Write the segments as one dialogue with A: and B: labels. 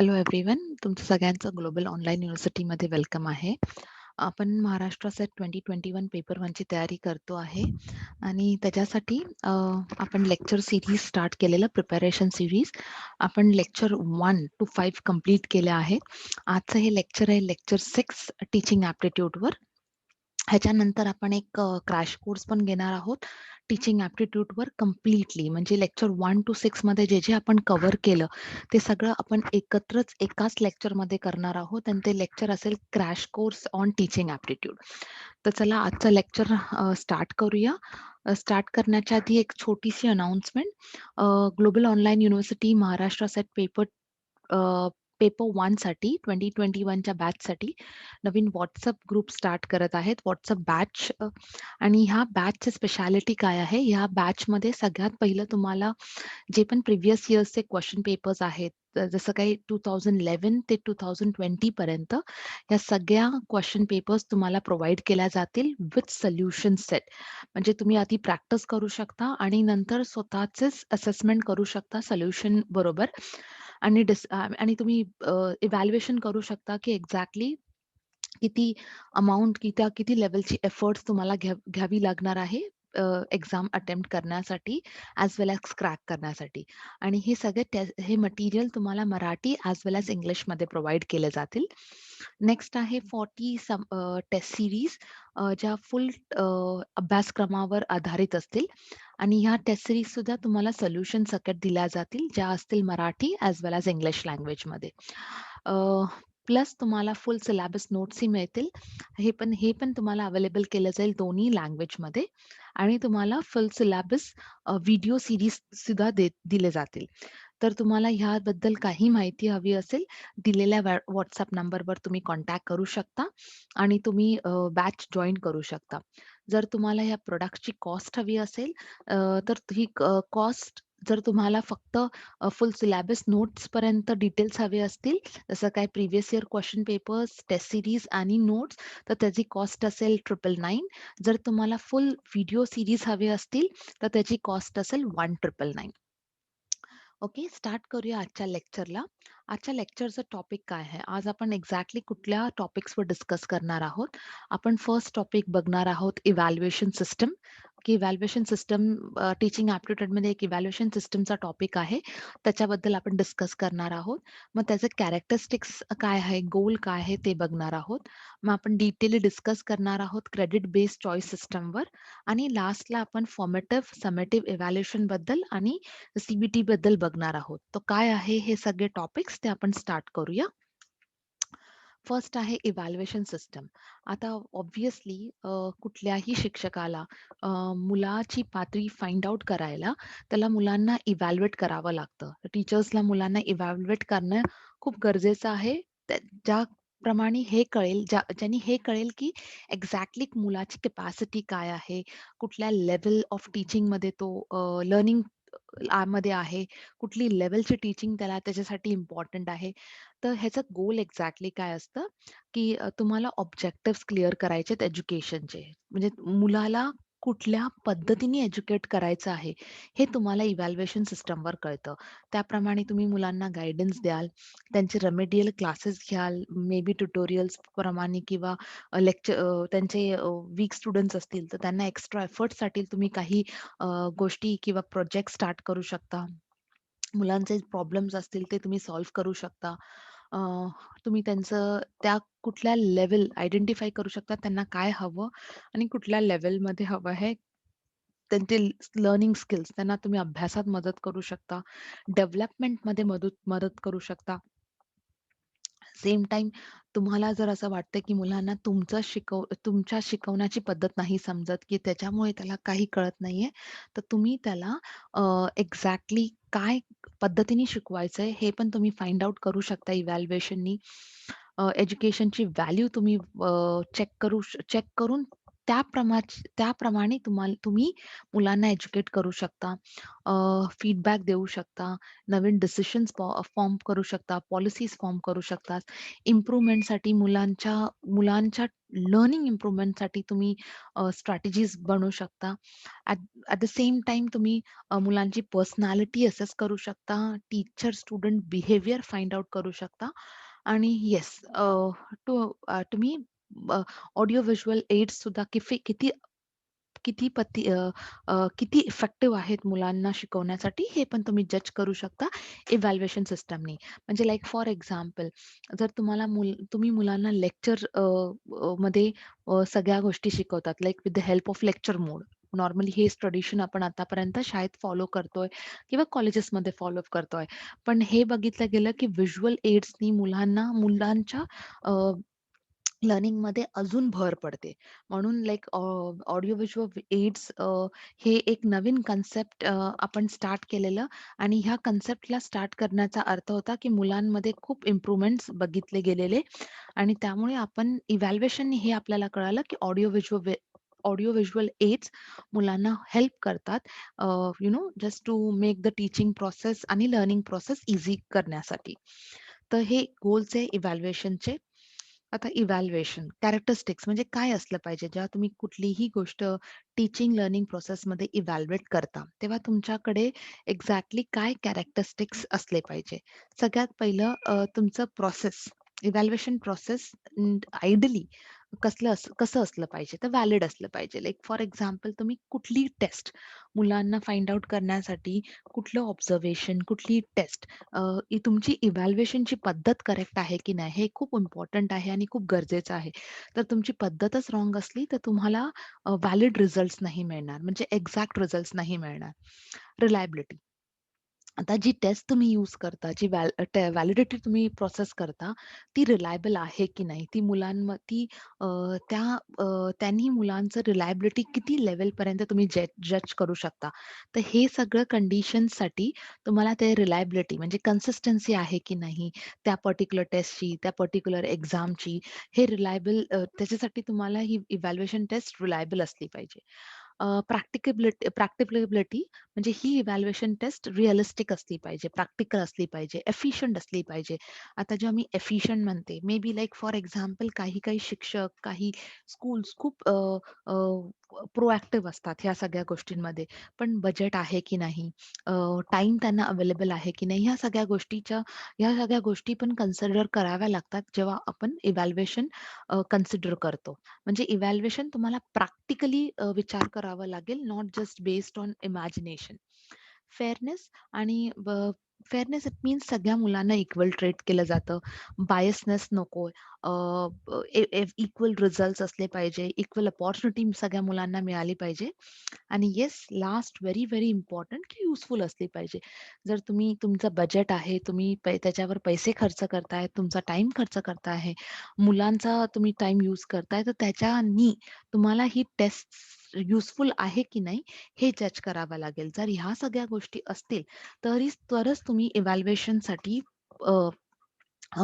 A: Hello everyone. तुमचं सगळ्यांचं global online युनिव्हर्सिटीमध्ये welcome आहे. आपण महाराष्ट्र सेट 2021 पेपर 1 ची तयारी करतो आहे आणि त्याच्यासाठी आपण लेक्चर सीरीज स्टार्ट केलेलं प्रिपरेशन सीरीज. आपण लेक्चर 1 to 5 कंप्लीट केले आहे. आजचं हे लेक्चर आहे लेक्चर 6 टीचिंग ॲप्टिट्यूडवर. ह्याच्यानंतर आपण एक क्रॅश कोर्स पण घेणार आहोत टीचिंग ॲप्टिट्यूडवर कम्प्लिटली. म्हणजे लेक्चर 1 to 6 मध्ये जे आपण कव्हर केलं ते सगळं आपण एकत्रच एकाच लेक्चरमध्ये करणार आहोत आणि ते लेक्चर असेल crash course on teaching aptitude. तर चला आजचं लेक्चर स्टार्ट करूया. स्टार्ट करण्याच्या आधी एक छोटीशी announcement. Global online university Maharashtra set paper 1 साठी 2021च्या बॅचसाठी नवीन WhatsApp ग्रुप स्टार्ट करत आहेत. WhatsApp बॅच आणि ह्या बॅचची स्पेशालिटी काय आहे? ह्या बॅचमध्ये सगळ्यात पहिलं तुम्हाला जे पण प्रिव्हियस इयर्सचे क्वेश्चन पेपर्स आहेत, जसं काही 2011 ते 2020 पर्यंत या सगळ्या क्वेश्चन पेपर्स तुम्हाला प्रोव्हाईड केल्या जातील विथ सोल्युशन सेट. म्हणजे तुम्ही आधी प्रॅक्टिस करू शकता आणि नंतर स्वतःचेच असेसमेंट करू शकता सोल्युशन बरोबर आणि तुम्ही इव्हॅल्युएशन करू शकता की एक्झॅक्टली किती अमाउंट किती लेव्हलची एफर्ट्स तुम्हाला घ्यावी लागणार आहे एक्झाम अटेम्प्ट करण्यासाठी ॲज वेल ॲज क्रॅक करण्यासाठी. आणि हे सगळे हे मटेरियल तुम्हाला मराठी ॲज वेल ॲज इंग्लिशमध्ये प्रोव्हाईड केले जातील. नेक्स्ट आहे 40 टेस्ट सिरीज ज्या फुल अभ्यासक्रमावर आधारित असतील आणि ह्या टेस्ट सिरीज सुद्धा तुम्हाला सोल्युशन सकट दिल्या जातील, ज्या असतील मराठी ॲज वेल ॲज इंग्लिश लँग्वेजमध्ये. प्लस तुम्हाला फुल सिलेबस नोट्सही मिळतील. हे पण तुम्हाला अवेलेबल केलं जाईल दोन्ही लँग्वेजमध्ये आणि तुम्हाला फुल सिलेबस व्हिडिओ सीरीज सुद्धा दिले जातील. तर तुम्हाला ह्याबद्दल काही माहिती हवी असेल, दिलेल्या WhatsApp नंबरवर तुम्ही कॉन्टॅक्ट करू शकता आणि तुम्ही बॅच जॉइन करू शकता. जर तुम्हाला ह्या प्रॉडक्ट्सची कॉस्ट हवी असेल तर ही कॉस्ट जर तुम्हाला फक्त फुल सिलेबस नोट्सपर्यंत डिटेल्स हवे असतील, जसं काय previous year question papers, test series आणि नोट्स, तर त्याची कॉस्ट असेल 999. जर तुम्हाला फुल व्हिडिओ सीरीज हवे असतील, तर त्याची कॉस्ट असेल 1999. ओके, स्टार्ट करूया आजच्या लेक्चरला. आजच्या लेक्चरचं टॉपिक काय आहे? आज आपण एक्झॅक्टली कुठल्या टॉपिक्सवर डिस्कस करणार आहोत? आपण फर्स्ट टॉपिक बघणार आहोत इव्हॅल्युएशन सिस्टम. की इव्हॅल्युएशन सिस्टम टीचिंग ॲप्टिट्यूडमध्ये एक इव्हॅल्युएशन सिस्टमचा टॉपिक आहे. त्याच्याबद्दल आपण डिस्कस करणार आहोत. मग त्याचे कॅरेक्टरिस्टिक्स काय आहे, गोल काय आहे ते बघणार आहोत. मग आपण डिटेली डिस्कस करणार आहोत क्रेडिट बेस्ड चॉईस सिस्टमवर आणि लास्टला आपण फॉर्मेटिव्ह, समेटिव्ह इव्हॅल्युएशन बद्दल आणि सीबीटी बद्दल बघणार आहोत. तर काय आहे हे सगळे टॉपिक्स ते आपण स्टार्ट करूया. फर्स्ट आहे इव्हॅल्युएशन सिस्टम. आता ऑब्व्हियसली कुठल्याही शिक्षकाला मुलाची पातळी फाइंड आउट करायला त्याला मुलांना इव्हॅल्युएट करावं लागतं. टीचर्सला मुलांना इव्हॅल्युएट करणं खूप गरजेचं आहे. ज्याप्रमाणे हे कळेल ज्यांनी हे कळेल की एक्झॅक्टली मुलाची कॅपॅसिटी काय आहे, कुठल्या लेव्हल ऑफ टीचिंगमध्ये तो लर्निंग मध्ये आहे, कुठली लेव्हलची टीचिंग त्याला त्याच्यासाठी इम्पॉर्टंट आहे. तर ह्याचं गोल एक्झॅक्टली काय असतं, की तुम्हाला ऑब्जेक्टिव्हज क्लिअर करायचे आहेत एज्युकेशनचे. म्हणजे मुलाला कुठल्या पद्धतीने एज्युकेट करायचं आहे, हे तुम्हाला इव्हॅल्युएशन सिस्टमवर कळतं. त्याप्रमाणे तुम्ही मुलांना गाईडन्स द्याल, त्यांचे रेमेडियल क्लासेस घ्याल, मे बी ट्युटोरियल्स प्रमाणे किंवा त्यांचे वीक स्टुडंट्स असतील, तर त्यांना एक्स्ट्रा एफर्टसाठी तुम्ही काही गोष्टी किंवा प्रोजेक्ट स्टार्ट करू शकता. मुलांचे प्रॉब्लेम्स असतील ते तुम्ही सॉल्व्ह करू शकता. अ, तुम्ही त्यांचं त्या कुठल्या लेव्हल आयडेंटिफाय करू शकता त्यांना काय हवं आणि कुठल्या लेव्हलमध्ये हवं आहे. त्यांचे लर्निंग स्किल्स त्यांना तुम्ही अभ्यासात मदत करू शकता. डेव्हलपमेंटमध्ये मदत मदत करू शकता. सेम टाईम तुम्हाला जर असं वाटतं, की मुलांना तुमच्या शिकवण्याची पद्धत नाही समजत, की त्याच्यामुळे त्याला काही कळत नाहीये, तर तुम्ही त्याला एक्झॅक्टली काय पद्धतीने शिकवायचंय हे पण तुम्ही फाइंड आउट करू शकता इव्हॅल्युएशननी. एज्युकेशनची व्हॅल्यू तुम्ही चेक करून त्याप्रमाणे तुम्ही मुलांना एज्युकेट करू शकता. फीडबॅक देऊ शकता. नवीन डिसिजन्स फॉर्म करू शकता. पॉलिसीज फॉर्म करू शकता. इम्प्रूव्हमेंटसाठी मुलांच्या लर्निंग इम्प्रूव्हमेंटसाठी तुम्ही स्ट्रॅटेजीज बनवू शकता. At at the same time तुम्ही मुलांची पर्सनॅलिटी असेस करू शकता. Teacher student behaviour find out करू शकता. आणि येस, तुम्ही ऑडिओ व्हिज्युअल एड्स सुद्धा किती किती पती अ, अ, किती इफेक्टिव्ह आहेत मुलांना शिकवण्यासाठी हे पण तुम्ही जज करू शकता इव्हॅल्युएशन सिस्टमनी. म्हणजे लाइक फॉर एक्झाम्पल, जर तुम्ही मुलांना लेक्चर मध्ये सगळ्या गोष्टी शिकवतात like with the help of lecture mode. Normally हेच ट्रेडिशन आपण आतापर्यंत शाळेत फॉलो करतोय किंवा कॉलेजेसमध्ये फॉलो करतोय. पण हे बघितलं गेलं की व्हिज्युअल एड्सनी मुलांच्या लर्निंगमध्ये अजून भर पडते. म्हणून लाइक ऑडिओ व्हिज्युअल एड्स हे एक नवीन कन्सेप्ट आपण स्टार्ट केलेलं आणि ह्या कन्सेप्टला स्टार्ट करण्याचा अर्थ होता, की मुलांमध्ये खूप इम्प्रूव्हमेंट्स बघितले गेलेले आणि त्यामुळे आपण इव्हॅल्युएशन हे आपल्याला कळालं, की ऑडिओ व्हिज्युअल एड्स मुलांना हेल्प करतात just to make the teaching process आणि लर्निंग प्रोसेस ईझी करण्यासाठी. तर हे गोल्स आहे इव्हॅल्युएशनचे. आता इव्हॅल्युएशन, कॅरेक्टरिस्टिक्स म्हणजे काय असलं पाहिजे? जेव्हा तुम्ही कुठलीही गोष्ट टीचिंग लर्निंग प्रोसेसमध्ये इव्हॅल्युएट करता, तेव्हा तुमच्याकडे एक्झॅक्टली काय कॅरेक्टरिस्टिक्स असले पाहिजे? सगळ्यात पहिलं तुमचं प्रोसेस, इव्हॅल्युएशन प्रोसेस आयडियली कसं असलं पाहिजे? तर व्हॅलिड असलं पाहिजे. लाइक फॉर एक्झाम्पल, तुम्ही कुठली टेस्ट मुलांना फाइंड आउट करण्यासाठी कुठलं ऑब्झर्वेशन, कुठली टेस्ट तुमची इव्हॅल्युएशनची पद्धत करेक्ट आहे की नाही हे खूप इम्पॉर्टंट आहे आणि खूप गरजेचं आहे. तर तुमची पद्धतच रॉंग असली तर तुम्हाला व्हॅलिड रिझल्ट्स नाही मिळणार, म्हणजे एक्झॅक्ट रिझल्ट्स नाही मिळणार. रिलायबिलिटी, आता जी टेस्ट तुम्ही यूज करता, जी व्हॅलिडिटी तुम्ही प्रोसेस करता, ती रिलायबल आहे की नाही? ती अ, त्या त्यांनी मुलांचं रिलायबिलिटी किती लेव्हलपर्यंत तुम्ही जज करू शकता. तर हे सगळं कंडिशन्ससाठी तुम्हाला ते रिलायबिलिटी म्हणजे कन्सिस्टन्सी आहे की नाही त्या पर्टिक्युलर टेस्टची, त्या पर्टिक्युलर एक्झामची, हे त्याच्यासाठी तुम्हाला ही इव्हॅल्युएशन टेस्ट रिलायबल असली पाहिजे. प्रॅक्टिकॅबिलिटी म्हणजे ही इव्हॅल्युएशन टेस्ट रिअलिस्टिक असली पाहिजे, प्रॅक्टिकल असली पाहिजे, एफिशियंट असली पाहिजे. आता जेव्हा मी एफिशियंट म्हणते, may be like for example काही शिक्षक, काही स्कूल्स खूप प्रोएक्टिव्ह असतात ह्या सगळ्या गोष्टींमध्ये. पण बजेट आहे की नाही, टाईम त्यांना अवेलेबल आहे की नाही, ह्या सगळ्या गोष्टी पण कन्सिडर कराव्या लागतात जेव्हा आपण इव्हॅल्युएशन कन्सिडर करतो. म्हणजे इव्हॅल्युएशन तुम्हाला प्रॅक्टिकली विचार करावा लागेल, not just based on imagination. Fairness आणि फेअरनेस इट मीन्स सगळ्या मुलांना इक्वल ट्रीट केलं जातं. बायसनेस नकोय. इक्वल रिझल्ट्स असले पाहिजे, इक्वल अपॉर्च्युनिटी सगळ्या मुलांना मिळाली पाहिजे. आणि yes, last very, very important की युजफुल असली पाहिजे. जर तुमचं बजेट आहे, तुम्ही त्याच्यावर पैसे खर्च करताय, तुमचा टाईम खर्च करताय, मुलांचा तुम्ही टाईम यूज करताय, तर त्याच्यानी तुम्हाला ही टेस्ट युजफुल आहे की नाही हे जज करावं लागेल. जर ह्या सगळ्या गोष्टी असतील तरच तुम्ही इव्हॅल्युएशनसाठी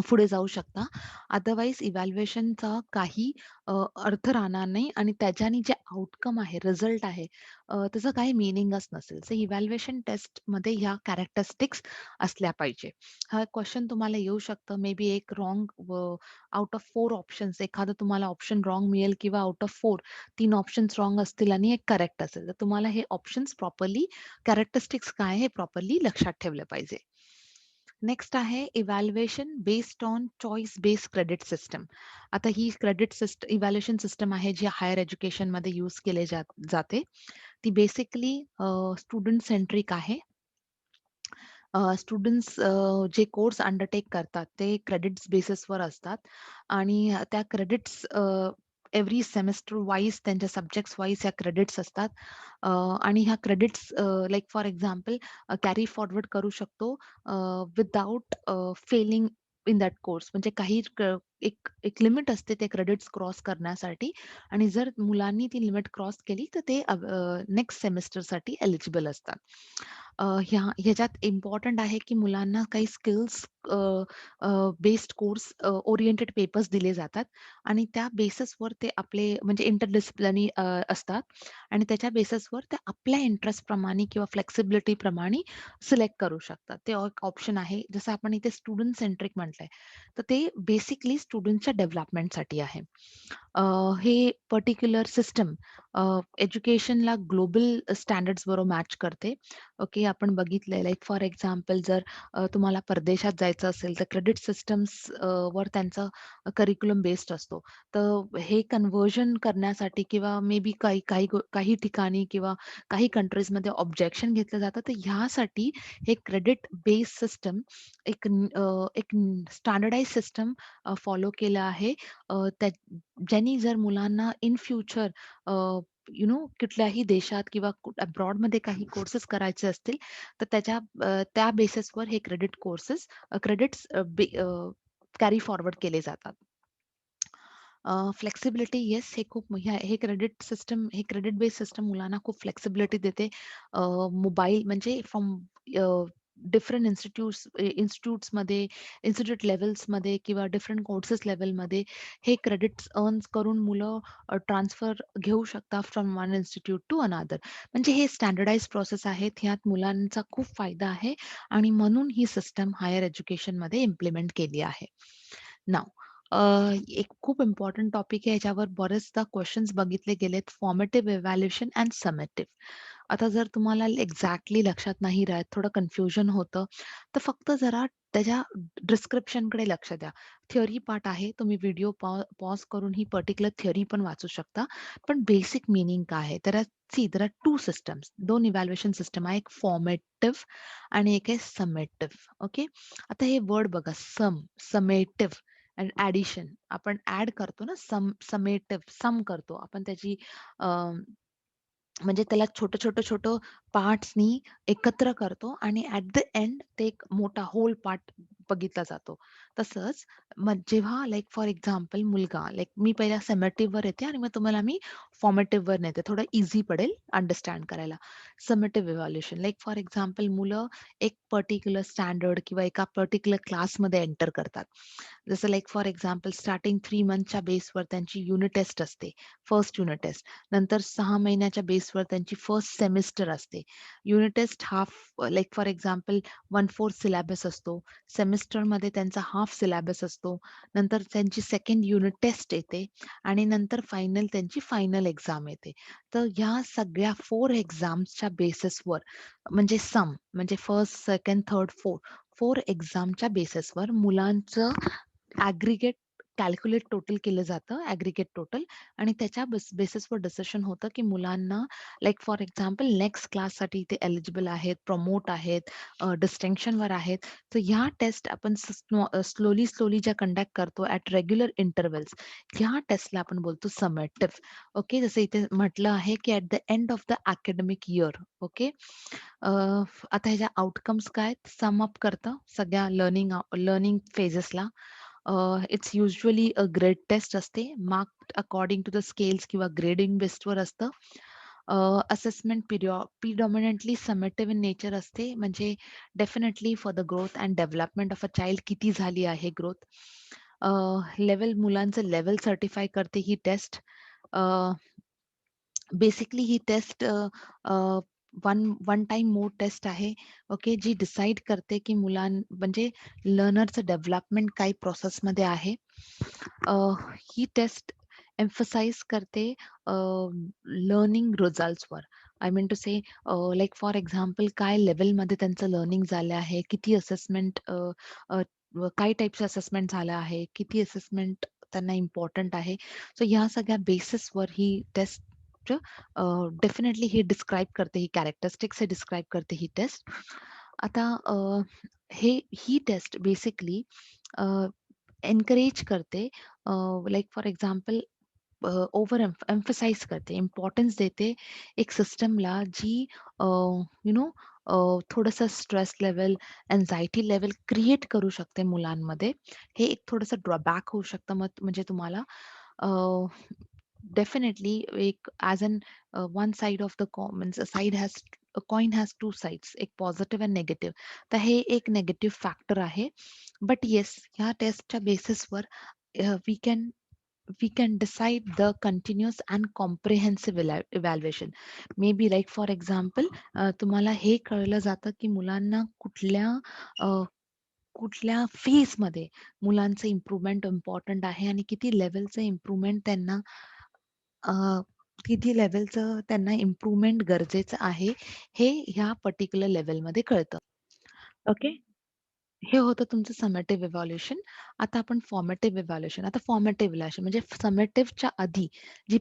A: पुढे जाऊ शकता. अदरवाईज इव्हॅल्युएशनचा काही अर्थ राहणार नाही आणि त्याच्याने जे आउटकम आहे, रिझल्ट आहे, त्याचं काही मीनिंगच नसेल. सो इव्हॅल्युएशन टेस्टमध्ये ह्या कॅरेक्टरिस्टिक्स असल्या पाहिजे. हा क्वेशन तुम्हाला येऊ शकतं, मे बी एक आउट ऑफ 4 ऑप्शन्स एखादं तुम्हाला ऑप्शन रॉंग मिळेल किंवा आउट ऑफ 4 3 ऑप्शन्स रॉंग असतील आणि एक करेक्ट असेल. तर तुम्हाला हे ऑप्शन्स प्रॉपरली, कॅरेक्टरिस्टिक्स काय आहे हे प्रॉपरली लक्षात ठेवलं पाहिजे. नेक्स्ट आहे evaluation based on choice based credit system. आता ही इव्हॅल्युएशन सिस्टम आहे जी हायर एज्युकेशनमध्ये यूज जाते. ती बेसिकली स्टुडंट सेंट्रिक आहे. स्टुडंट्स जे कोर्स अंडरटेक करतात ते क्रेडिट्स बेसिसवर असतात आणि त्या क्रेडिट्स एव्हरी सेमेस्टर वाईज त्यांच्या सब्जेक्ट्स वाईज ह्या क्रेडिट्स असतात. आणि ह्या credits like for example carry forward करू शकतो without Fehling in that course. म्हणजे एक एक लिमिट असते ते क्रेडिट्स क्रॉस करण्यासाठी आणि जर मुलांनी ती लिमिट क्रॉस केली तर ते नेक्स्ट सेमेस्टरसाठी एलिजिबल असतात. ह्याच्यात इम्पोर्टंट आहे की मुलांना काही skills based course oriented papers दिले जातात आणि त्या बेसिसवर ते आपले म्हणजे इंटरडिसिप्लिनरी असतात आणि त्याच्या बेसिसवर ते आपल्या इंटरेस्टप्रमाणे किंवा फ्लेक्सिबिलिटीप्रमाणे सिलेक्ट करू शकतात. ते एक ऑप्शन आहे. जसं आपण इथे स्टुडंट सेंट्रिक म्हटलंय, तर ते बेसिकली स्टुडंटच्या डेव्हलपमेंटसाठी आहे. हे पर्टिक्युलर सिस्टम एज्युकेशनला ग्लोबल स्टँडर्ड्स बरोबर मॅच करते. ओके, आपण बघितलंय लाइक फॉर एक्झाम्पल जर तुम्हाला परदेशात जायचं असेल तर क्रेडिट सिस्टम्स वर त्यांचं करिक्युलम बेस्ड असतो. तर हे कन्व्हर्जन करण्यासाठी किंवा मे बी काही ठिकाणी किंवा काही कंट्रीजमध्ये ऑब्जेक्शन घेतलं जातं. तर ह्यासाठी हे क्रेडिट बेस्ड सिस्टम एक स्टँडर्डाइज सिस्टम फॉलो केलं आहे. ज्यांनी जर मुलांना इन फ्युचर कुठल्याही देशात किंवा अब्रॉडमध्ये काही कोर्सेस करायचे असतील, तर त्या बेसिसवर हे क्रेडिट्स कॅरी फॉरवर्ड केले जातात. फ्लेक्सिबिलिटी येस, हे क्रेडिट बेस्ड सिस्टम मुलांना खूप फ्लेक्सिबिलिटी देते. मोबाईल म्हणजे फ्रॉम डिफरंट इन्स्टिट्यूट्समध्ये, इन्स्टिट्यूट लेव्हल्समध्ये किंवा डिफरंट कोर्सेस लेव्हलमध्ये हे क्रेडिट्स अर्न करून मुलं ट्रान्सफर घेऊ शकतात from one institute to another. म्हणजे हे स्टँडर्डाइज प्रोसेस आहेत. ह्यात मुलांचा खूप फायदा आहे आणि म्हणून ही सिस्टम हायर एज्युकेशनमध्ये इम्प्लिमेंट केली आहे. नाव एक खूप इम्पॉर्टंट टॉपिक आहे. याच्यावर बरेचदा क्वेश्चन्स बघितले गेलेत. Formative evaluation and summative. आता जर तुम्हाला एक्झॅक्टली लक्षात नाही राहत, थोडं कन्फ्युजन होतं, तर फक्त जरा त्याच्या डिस्क्रिप्शनकडे लक्ष द्या. थिअरी पार्ट आहे. तुम्ही व्हिडिओ पॉज करून ही पर्टिक्युलर थिअरी पण वाचू शकता. पण बेसिक मीनिंग काय आहे? There are 2 systems. 2 evaluation system आहे. एक फॉर्मेटिव्ह आणि एक आहे समेटिव्ह. ओके. आता हे वर्ड बघा समेटिव्ह आणि ॲडिशन आपण ॲड करतो ना, समेटिव्ह सम करतो. आपण त्याची म्हणजे त्याला छोटं पार्ट्सनी एकत्र करतो आणि ॲट द एंड ते एक मोठा होल पार्ट बघितला जातो. तसंच मग जेव्हा लाइक फॉर एक्झाम्पल मुलगा लाइक मी पहिला समेटिव्हवर येते आणि मग तुम्हाला मी फॉर्मेटिव्हवर नेते. थोडं ईझी पडेल अंडरस्टँड करायला. Summative evaluation like for example मुलं एक पर्टिक्युलर स्टँडर्ड किंवा एका पर्टिक्युलर क्लासमध्ये एंटर करतात. जसं लाइक फॉर एक्झाम्पल स्टार्टिंग 3 मंथच्या बेसवर त्यांची युनिट टेस्ट असते. First unit test. नंतर 6 महिन्याच्या बेसवर त्यांची फर्स्ट सेमिस्टर असते. Unit test half like for example 1/4 syllabus असतो. सेमिस्टरमध्ये त्यांचा हाल्फ सिलेबस असतो. नंतर त्यांची सेकंड युनिट टेस्ट येते आणि नंतर त्यांची फायनल एक्झाम येते. तर ह्या सगळ्या 4 एक्झाम्सच्या बेसिसवर म्हणजे म्हणजे फर्स्ट, सेकंड, थर्ड, 4 एक्झामच्या बेसिसवर मुलांचं ॲग्रीगेट कॅल्क्युलेट टोटल केलं जातं, ॲग्रीगेट टोटल आणि त्याच्या बेसिसवर डिसिजन होतं, की मुलांना लाइक फॉर एक्झाम्पल नेक्स्ट क्लाससाठी ते एलिजिबल आहेत, प्रमोट आहेत, डिस्टिंक्शनवर आहेत. तर ह्या टेस्ट आपण स्लोली ज्या कंडक्ट करतो ॲट रेग्युलर इंटरव्हल्स, ह्या टेस्टला आपण बोलतो समेटिव्ह. ओके, जसं इथे म्हटलं आहे, की at the end of the academic year. Okay. आता ह्याच्या आउटकम्स काय सम अप करतं सगळ्या लर्निंग फेजेसला. It's usually a grade test असते. Marked according to the scales किंवा ग्रेडिंग बेस्डवर असतं. Assessment predominantly summative in nature असते. म्हणजे definitely for the growth and development of a child किती झाली आहे ग्रोथ. मुलांचं लेव्हल सर्टिफाय करते ही टेस्ट. बेसिकली ही test one time mode taste आहे. ओके, जी डिसाईड करते की म्हणजे लर्नरचं डेव्हलपमेंट काही प्रोसेसमध्ये आहे. ही टेस्ट एम्फसाइज करते लर्निंग रिझल्ट्सवर. I mean to say like for example काय लेव्हलमध्ये त्यांचं लर्निंग झालं आहे, किती असेसमेंट काय टाईपचं असेसमेंट झालं आहे, किती असेसमेंट त्यांना इम्पॉर्टंट आहे. सो ह्या सगळ्या बेसिसवर ही टेस्ट डेफिनेटली हे डिस्क्राईब करते, ही कॅरेक्टरिस्टिक्स हे डिस्क्राईब करते ही टेस्ट. आता ही टेस्ट बेसिकली एन्करेज करते like for example over emphasize करते, इम्पॉर्टन्स देते एक सिस्टमला जी थोडंसं stress level, anxiety level create करू शकते मुलांमध्ये. हे एक थोडंसं ड्रॉबॅक होऊ शकतं. मग म्हणजे तुम्हाला डेफिनेटली एक as an one side of the commons side has coin has two sides, एक पॉझिटिव्ह आणि निगेटिव्ह. तर हे एक निगेटिव्ह फॅक्टर आहे. बट येस, ह्या टेस्टच्या बेसिसवर we can we can decide the continuous and comprehensive evaluation. Maybe like for example, तुम्हाला हे कळलं जातं की मुलांना कुठल्या फेजमध्ये मुलांचं इम्प्रुव्हमेंट इम्पॉर्टंट आहे आणि किती लेव्हलचं इम्प्रुव्हमेंट त्यांना किती लेव्हलचं त्यांना इम्प्रुव्हमेंट गरजेचं आहे, हे ह्या पर्टिक्युलर लेव्हलमध्ये कळतं. ओके. हे होतं तुमचं समेटिव्ह इव्हॅल्युएशन. आता आपण फॉर्मेटिव्ह इव्हॅल्युएशन. आता फॉर्मेटिव्ह इव्हॅल्युएशन म्हणजे समेटिव्हच्या आधी जी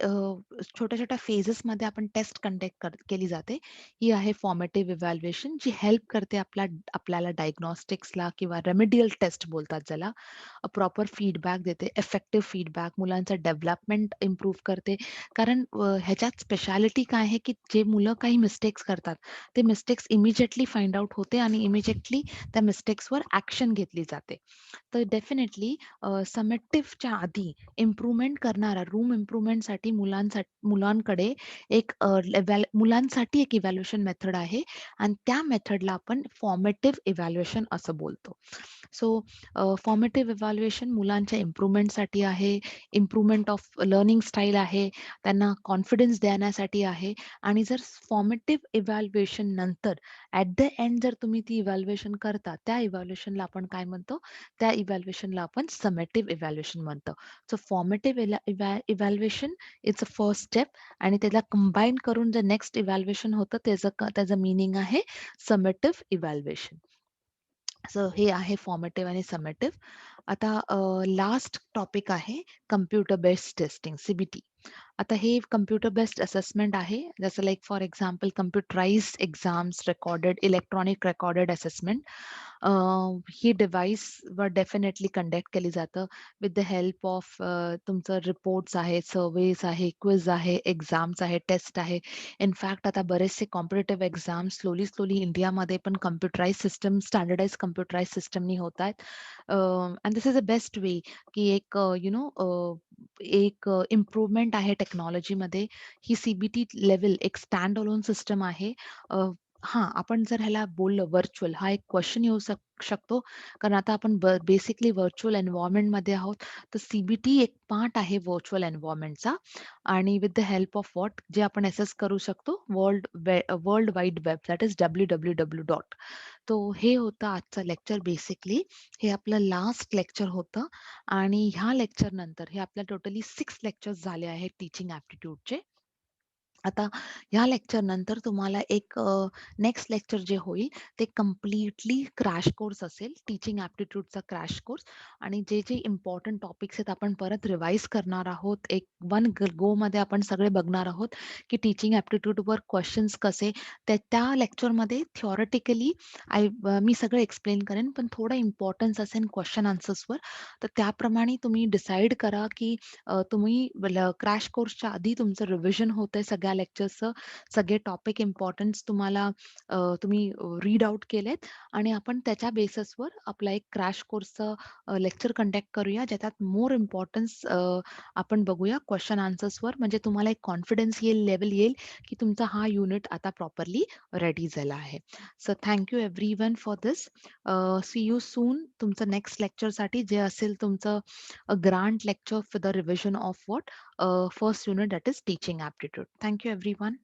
A: छोट्या-छोट्या फेजेसमध्ये आपण टेस्ट कंडक्ट केली जाते, ही आहे फॉर्मेटिव्ह इव्हॅल्युएशन, जी हेल्प करते आपल्याला डायग्नोस्टिक्सला किंवा रेमेडियल टेस्ट बोलतात ज्याला. प्रॉपर फीडबॅक देते, इफेक्टिव्ह फीडबॅक, मुलांचं डेव्हलपमेंट इम्प्रूव्ह करते. कारण ह्याच्यात स्पेशालिटी काय आहे, की जे मुलं काही मिस्टेक्स करतात, ते मिस्टेक्स इमिजिएटली फाइंड आउट होते आणि इमिजिएटली त्या मिस्टेक्सवर ॲक्शन घेतली जाते. तर डेफिनेटली समेटिव्हच्या आधी इम्प्रूव्हमेंट करणारा रूम इम्प्रूव्हमेंटसाठी मुलांकडे एक मुलांसाठी एक इव्हॅल्युएशन मेथड आहे आणि त्या मेथडला आपण फॉर्मेटिव्ह इव्हॅल्युएशन असं बोलतो. सो फॉर्मेटिव्ह इव्हॅल्युएशन मुलांच्या इम्प्रूव्हमेंटसाठी आहे, इम्प्रूव्हमेंट ऑफ लर्निंग स्टाईल आहे, त्यांना कॉन्फिडन्स देण्यासाठी आहे आणि जर फॉर्मेटिव्ह इव्हॅल्युएशन नंतर ॲट द एंड जर तुम्ही ती इव्हॅल्युएशन करता, त्या इव्हॅल्युएशनला आपण काय म्हणतो? त्या इव्हॅल्युएशनला आपण समेटिव्ह इव्हॅल्युएशन म्हणतो. So formative evaluation is a first step आणि त्याला कंबाईन करून जे नेक्स्ट इव्हॅल्युएशन होतं त्याचं मीनिंग आहे समेटिव्ह इव्हॅल्युएशन. सो हे आहे फॉर्मेटिव्ह आणि समेटिव्ह. आता लास्ट टॉपिक आहे कॉम्प्युटर बेस्ड टेस्टिंग, सीबीटी. आता हे कॉम्प्युटर बेस्ड असेसमेंट आहे. जसं like for example computerized exams, electronic recorded assessment. ही डिव्हाइसवर डेफिनेटली कंडक्ट केली जातं विथ द हेल्प ऑफ तुमचं रिपोर्ट्स आहेत, सर्वेज आहे, क्विज आहे, एक्झाम्स आहे, टेस्ट आहे. इनफॅक्ट आता बरेचसे कॉम्पिटेटिव्ह एक्झाम्स स्लोली इंडियामध्ये पण स्टँडर्डाइज कम्प्युटराइज सिस्टमनी होत आहेत. And this is a best way की एक एक इम्प्रूव्हमेंट आहे टेक्नॉलॉजीमध्ये. ही सीबीटी लेव्हल एक स्टँड अलोन सिस्टम आहे. हां, आपण जर ह्याला बोललं व्हर्चुअल हा एक क्वेश्चन येऊ शकतो. कारण आता आपण बेसिकली व्हर्चुअल एन्व्हायर्नमेंटमध्ये आहोत. तर सीबीटी एक पार्ट आहे व्हर्चुअल एन्व्हायर्नमेंटचा आणि with the help of what जे आपण असेस करू शकतो world wide web that is www. तो हे होतं आजचं लेक्चर बेसिकली. हे आपलं लास्ट लेक्चर होतं आणि ह्या लेक्चर नंतर हे आपल्या टोटली 6 लेक्चर्स झाले आहेत टीचिंग ॲप्टिट्यूडचे. आता ह्या लेक्चर नंतर तुम्हाला एक नेक्स्ट लेक्चर जे होईल ते कम्प्लिटली क्रॅश कोर्स असेल, टीचिंग ॲप्टिट्यूडचा क्रॅश कोर्स आणि जे इम्पॉर्टंट टॉपिक्स आहेत आपण परत रिवाईज करणार आहोत. एक गोमध्ये आपण सगळे बघणार आहोत की टीचिंग ॲप्टिट्यूडवर क्वेश्चन्स कसे त्या लेक्चरमध्ये थिओरिटिकली मी सगळं एक्सप्लेन करेन, पण थोडं इम्पॉर्टन्स असेल क्वेश्चन आन्सर्सवर. तर त्याप्रमाणे तुम्ही डिसाईड करा की तुम्ही क्रॅश कोर्सच्या आधी तुमचं रिव्हिजन होतंय सगळ्या लेक्चर्सचं. सगळे टॉपिक इम्पॉर्टन्स तुम्ही रीड आउट केलेत आणि आपण त्याच्या बेसिसवर आपला एक क्रॅश कोर्सचं लेक्चर कंडक्ट करूया, ज्याच्यात मोर इम्पॉर्टन्स आपण बघूया क्वेश्चन आन्सर्सवर. म्हणजे तुम्हाला एक कॉन्फिडन्स लेव्हल येईल की तुमचा हा युनिट आता प्रॉपरली रेडी झाला आहे. So thank you everyone for this. See you soon तुमचं नेक्स्ट लेक्चरसाठी जे असेल तुमचं a grand lecture for the revision of what first unit, that is teaching aptitude. Thank you everyone.